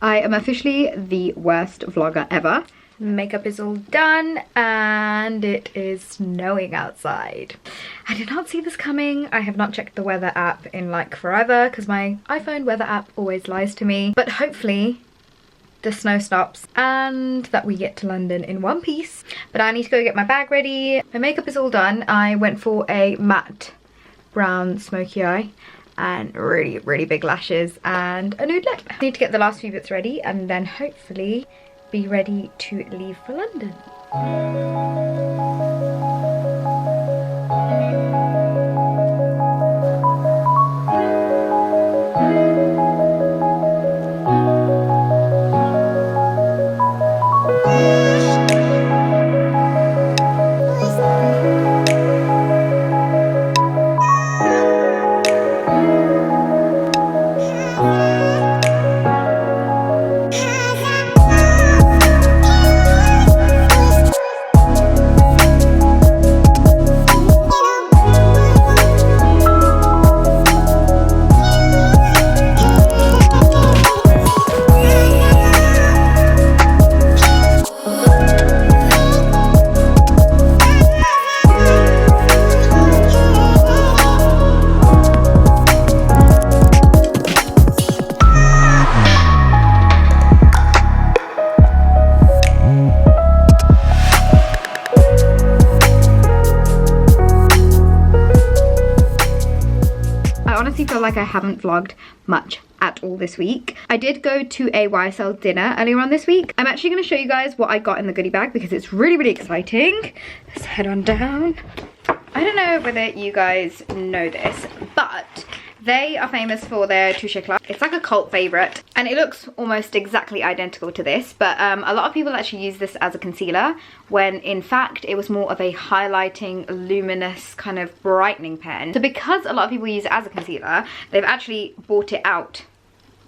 I am officially the worst vlogger ever. Makeup is all done and it is snowing outside. I did not see this coming. I have not checked the weather app in like forever because my iPhone weather app always lies to me. But hopefully the snow stops and that we get to London in one piece. But I need to go get my bag ready. My makeup is all done. I went for a matte brown smoky eye and really big lashes and a nude lip. I need to get the last few bits ready and then hopefully be ready to leave for London. Feel like I haven't vlogged much at all this week. I did go to a YSL dinner earlier on this week. I'm actually going to show you guys what I got in the goodie bag because it's really exciting. Let's head on down. I don't know whether you guys know this, but they are famous for their Touche Club. It's like a cult favorite and it looks almost exactly identical to this, but a lot of people actually use this as a concealer when in fact it was more of a highlighting, luminous kind of brightening pen. So because a lot of people use it as a concealer, they've actually bought it out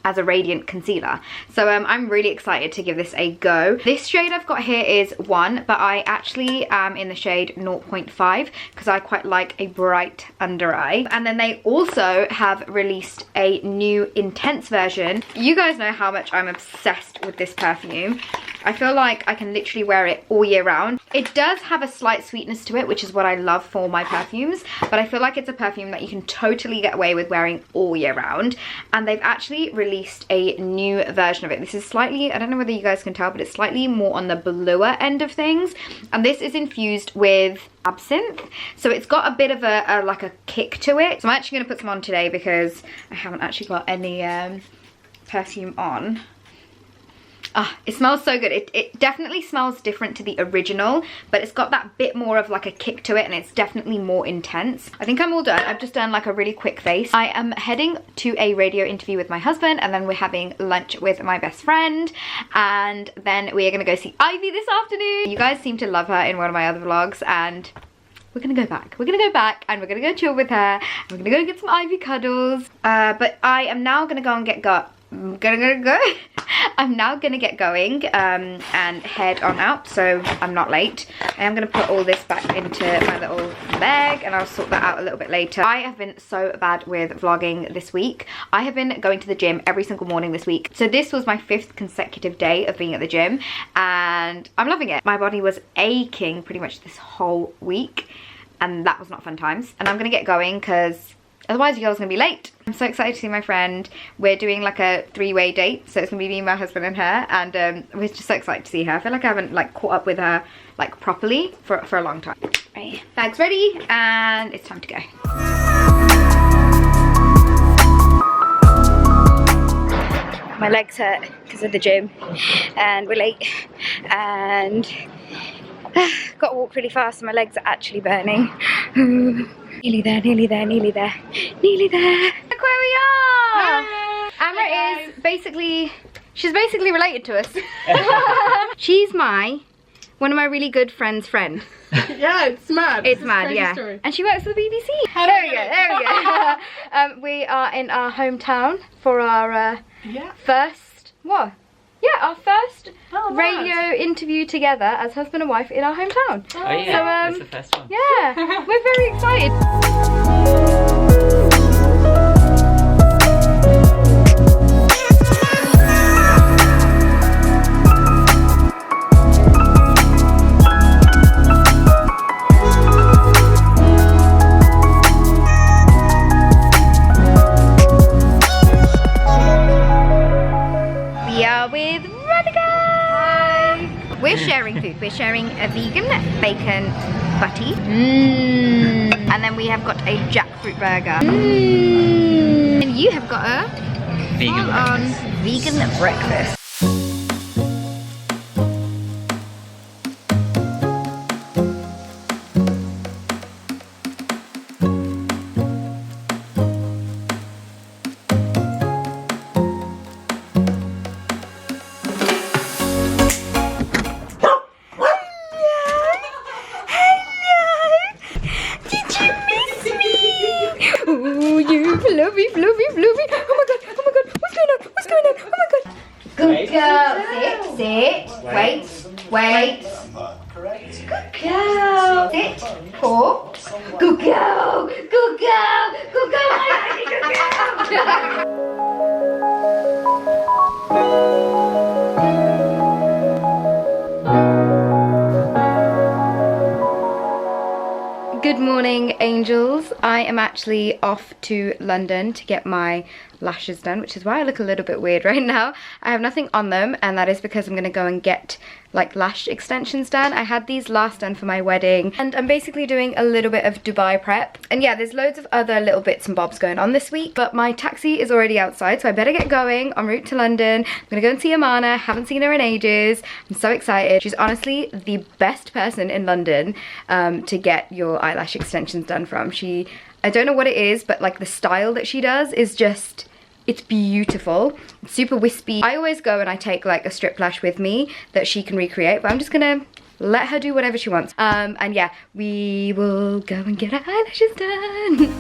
as a radiant concealer. So I'm really excited to give this a go. This shade I've got here is 1, but I actually am in the shade 0.5 because I quite like a bright under eye. And then they also have released a new intense version. You guys know how much I'm obsessed with this perfume. I feel like I can literally wear it all year round. It does have a slight sweetness to it, which is what I love for my perfumes, but I feel like it's a perfume that you can totally get away with wearing all year round. And they've actually released a new version of it. This is slightly, I don't know whether you guys can tell, but it's slightly more on the bluer end of things. And this is infused with absinthe, so it's got a bit of a like a kick to it. So I'm actually going to put some on today because I haven't actually got any perfume on. Ah, it smells so good. It definitely smells different to the original, but it's got that bit more of like a kick to it and it's definitely more intense. I think I'm all done. I've just done like a really quick face. I am heading to a radio interview with my husband and then we're having lunch with my best friend and then we are going to go see Ivy this afternoon. You guys seem to love her in one of my other vlogs and we're gonna go back. We're gonna go back and we're gonna go chill with her. We're gonna go get some Ivy cuddles. But I am now gonna go and I'm now gonna get going and head on out so I'm not late. I am gonna put all this back into my little bag and I'll sort that out a little bit later. I have been so bad with vlogging this week. I have been going to the gym every single morning this week. So this was my 5th consecutive day of being at the gym and I'm loving it. My body was aching pretty much this whole week and that was not fun times. And I'm gonna get going because otherwise you girls are gonna be late. I'm so excited to see my friend. We're doing like a 3-way date, so it's gonna be me, my husband and her, and we're just so excited to see her. I feel like I haven't like caught up with her like properly for a long time. Right, bag's ready and it's time to go. My legs hurt because of the gym and we're late and got to walk really fast and my legs are actually burning. Nearly there, nearly there, nearly there, nearly there. Look where we are! Amber is basically, she's basically related to us. She's one of my really good friends' friend. Yeah, it's mad. It's mad, yeah. Story. And she works for the BBC. There we go, there we go. We are in our hometown for our first, what? Yeah, our first radio interview together as husband and wife in our hometown. Oh yeah, so, it's the first one. Yeah, we're very excited. We are with Radhika! Hi! We're sharing food. We're sharing a vegan bacon butty. And then we have got a jackfruit burger. And you have got a vegan breakfast. Fluffy. Oh my god, what's going on? Oh my god. Good girl. Sit. Wait. Good girl. Sit. Paw. Good girl. Good girl. Good morning, angels. I am actually off to London to get my lashes done, which is why I look a little bit weird right now. I have nothing on them, and that is because I'm gonna go and get like lash extensions done. I had these last done for my wedding, and I'm basically doing a little bit of Dubai prep. And yeah, there's loads of other little bits and bobs going on this week, but my taxi is already outside, so I better get going en route to London. I'm gonna go and see Amana. Haven't seen her in ages. I'm so excited. She's honestly the best person in London to get your eyelash extensions done from. I don't know what it is, but like the style that she does is just, it's beautiful. It's super wispy. I always go and I take like a strip lash with me that she can recreate, but I'm just gonna let her do whatever she wants. And yeah, we will go and get our eyelashes done.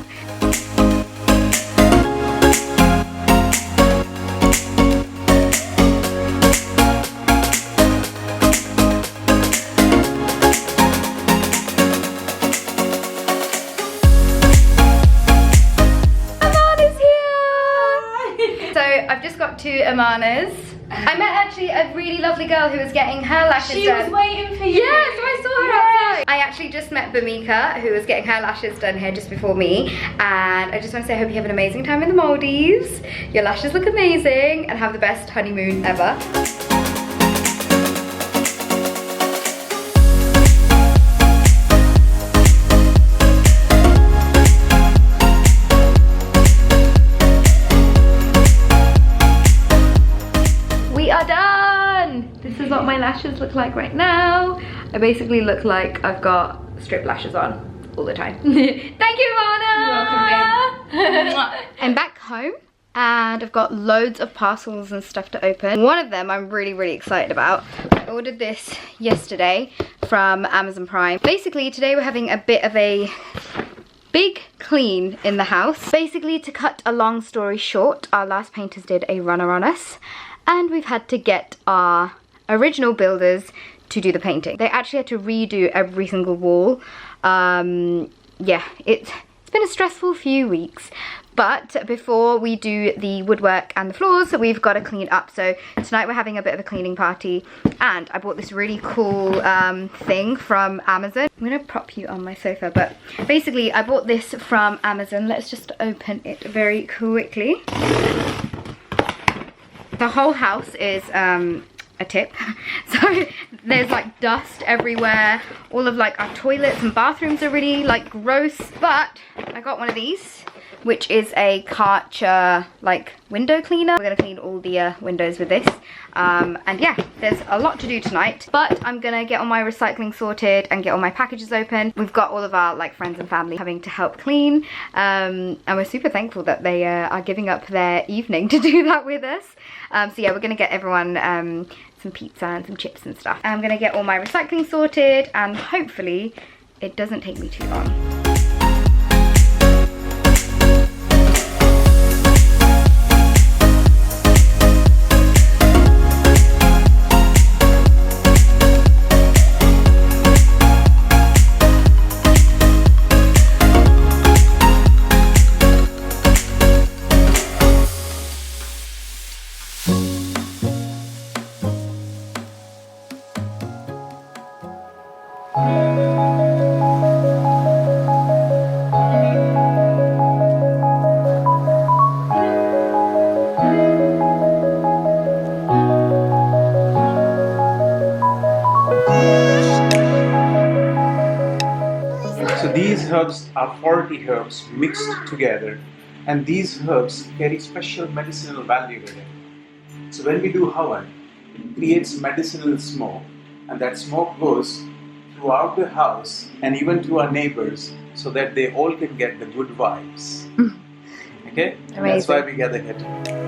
I've just got to Amana's. I met actually a really lovely girl who was getting her lashes done. She was waiting for you. Yeah, so I saw her outside. I actually just met Bamika, who was getting her lashes done here just before me. And I just want to say I hope you have an amazing time in the Maldives. Your lashes look amazing, and have the best honeymoon ever. This is what my lashes look like right now. I basically look like I've got strip lashes on all the time. Thank you, Anna! You're welcome, babe. I'm back home and I've got loads of parcels and stuff to open. One of them I'm really excited about. I ordered this yesterday from Amazon Prime. Basically, today we're having a bit of a big clean in the house. Basically, to cut a long story short, our last painters did a runner on us, and we've had to get our original builders to do the painting. They actually had to redo every single wall. Yeah, it's been a stressful few weeks, but before we do the woodwork and the floors, we've got to clean up. So tonight we're having a bit of a cleaning party, and I bought this really cool thing from Amazon. I'm gonna prop you on my sofa, but basically I bought this from Amazon. Let's just open it very quickly. The whole house is a tip, so there's like dust everywhere. All of like our toilets and bathrooms are really like gross, but I got one of these, which is a Karcher like window cleaner. We're gonna clean all the windows with this, and yeah, there's a lot to do tonight, but I'm gonna get all my recycling sorted and get all my packages open. We've got all of our like friends and family having to help clean, and we're super thankful that they are giving up their evening to do that with us. So yeah, we're gonna get everyone some pizza and some chips and stuff. I'm gonna get all my recycling sorted, and hopefully it doesn't take me too long. herbs are 40 herbs mixed together, and these herbs carry special medicinal value with it. So when we do havan, it creates medicinal smoke, and that smoke goes throughout the house and even to our neighbors so that they all can get the good vibes. Okay? And that's why we gather here today.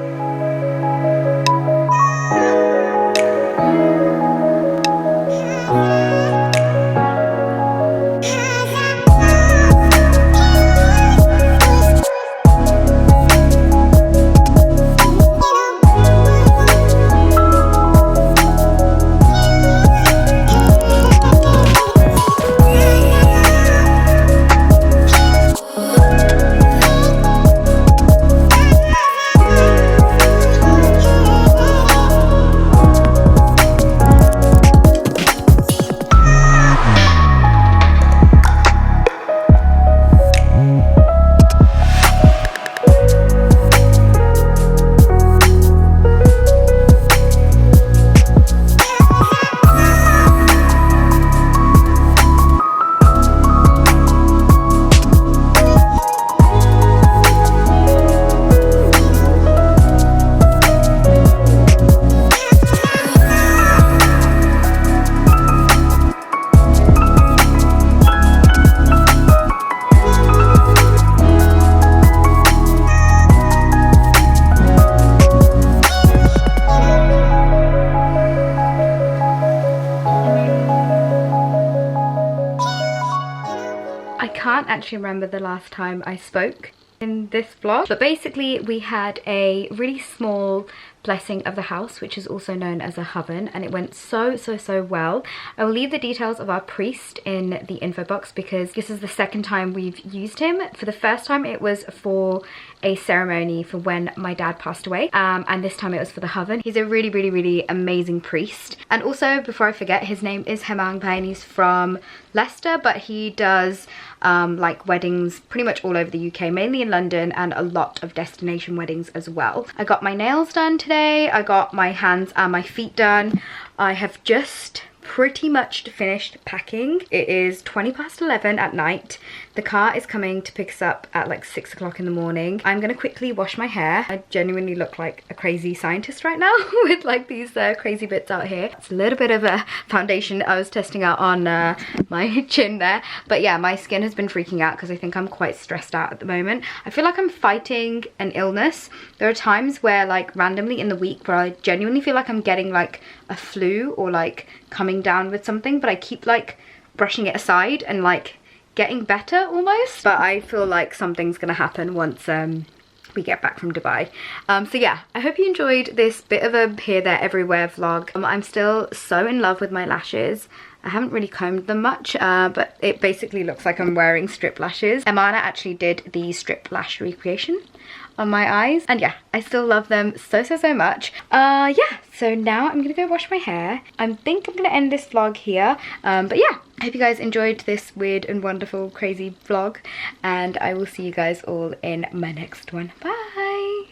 I can't actually remember the last time I spoke in this vlog, but basically we had a really small blessing of the house, which is also known as a havan, and it went so well. I will leave the details of our priest in the info box because this is the second time we've used him. For the first time it was for a ceremony for when my dad passed away, and this time it was for the havan. He's a really amazing priest. And also, before I forget, his name is Hemang Bhai and he's from Leicester, but he does like weddings pretty much all over the UK, mainly in London, and a lot of destination weddings as well. I got my nails done today. I got my hands and my feet done. I have just pretty much finished packing. It is 11:20 at night. The car is coming to pick us up at like 6 o'clock in the morning. I'm gonna quickly wash my hair. I genuinely look like a crazy scientist right now with like these crazy bits out here. It's a little bit of a foundation I was testing out on my chin there. But yeah, my skin has been freaking out because I think I'm quite stressed out at the moment. I feel like I'm fighting an illness. There are times where like randomly in the week where I genuinely feel like I'm getting like a flu or like coming down with something, but I keep like brushing it aside and like getting better almost. But I feel like something's gonna happen once we get back from Dubai. So yeah, I hope you enjoyed this bit of a here, there, everywhere vlog. I'm still so in love with my lashes. I haven't really combed them much, but it basically looks like I'm wearing strip lashes. Amana actually did the strip lash recreation on my eyes, and yeah, I still love them so much. Yeah, so now I'm gonna go wash my hair. I think I'm gonna end this vlog here, but yeah, I hope you guys enjoyed this weird and wonderful crazy vlog, and I will see you guys all in my next one. Bye.